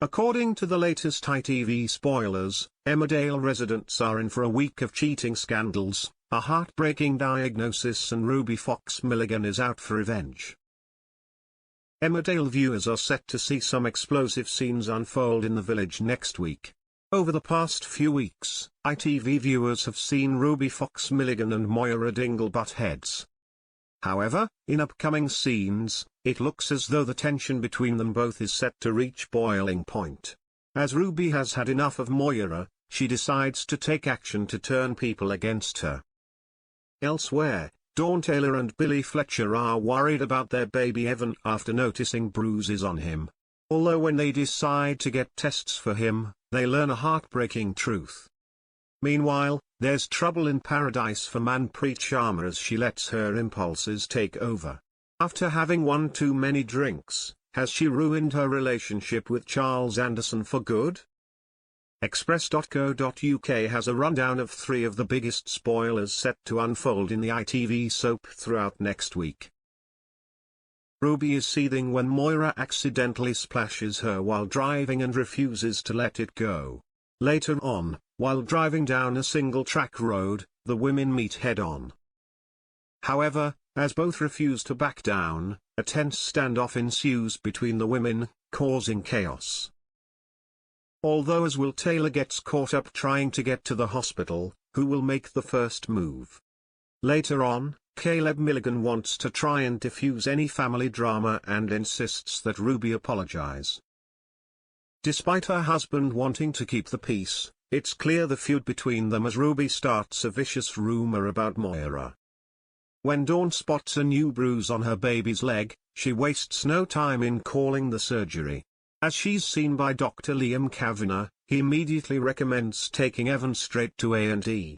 According to the latest ITV spoilers, Emmerdale residents are in for a week of cheating scandals, a heartbreaking diagnosis, and Ruby Fox Milligan is out for revenge. Emmerdale viewers are set to see some explosive scenes unfold in the village next week. Over the past few weeks, ITV viewers have seen Ruby Fox Milligan and Moira Dingle butt heads. However, in upcoming scenes, it looks as though the tension between them both is set to reach boiling point. As Ruby has had enough of Moira, she decides to take action to turn people against her. Elsewhere, Dawn Taylor and Billy Fletcher are worried about their baby Evan after noticing bruises on him. Although when they decide to get tests for him, they learn a heartbreaking truth. Meanwhile, there's trouble in paradise for Manpreet Sharma as she lets her impulses take over. After having one too many drinks, has she ruined her relationship with Charles Anderson for good? Express.co.uk has a rundown of 3 of the biggest spoilers set to unfold in the ITV soap throughout next week. Ruby is seething when Moira accidentally splashes her while driving and refuses to let it go. Later on, while driving down a single-track road, the women meet head-on. However, as both refuse to back down, a tense standoff ensues between the women, causing chaos. Although as Will Taylor gets caught up trying to get to the hospital, who will make the first move? Later on, Caleb Milligan wants to try and diffuse any family drama and insists that Ruby apologize. Despite her husband wanting to keep the peace, it's clear the feud between them as Ruby starts a vicious rumor about Moira. When Dawn spots a new bruise on her baby's leg, she wastes no time in calling the surgery. As she's seen by Dr. Liam Kavanagh, he immediately recommends taking Evan straight to A&E.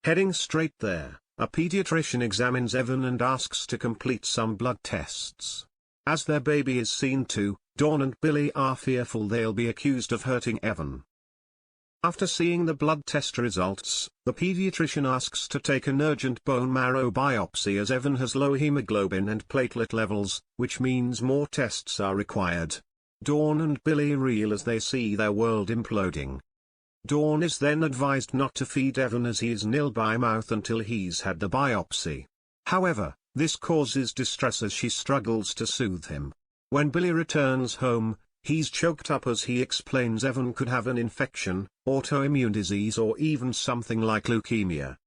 Heading straight there, a pediatrician examines Evan and asks to complete some blood tests. As their baby is seen too, Dawn and Billy are fearful they'll be accused of hurting Evan. After seeing the blood test results, the pediatrician asks to take an urgent bone marrow biopsy as Evan has low hemoglobin and platelet levels, which means more tests are required. Dawn and Billy reel as they see their world imploding. Dawn is then advised not to feed Evan as he is nil by mouth until he's had the biopsy. However, this causes distress as she struggles to soothe him. When Billy returns home, he's choked up as he explains Evan could have an infection, autoimmune disease, or even something like leukemia.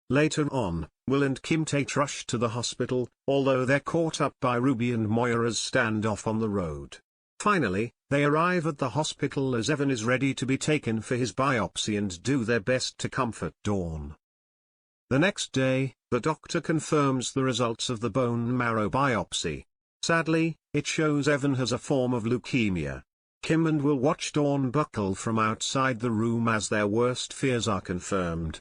Later on, Will and Kim Tate rush to the hospital, although they're caught up by Ruby and Moira's standoff on the road. Finally, they arrive at the hospital as Evan is ready to be taken for his biopsy and do their best to comfort Dawn. The next day, the doctor confirms the results of the bone marrow biopsy. Sadly, it shows Evan has a form of leukemia. Kim and Will watch Dawn buckle from outside the room as their worst fears are confirmed.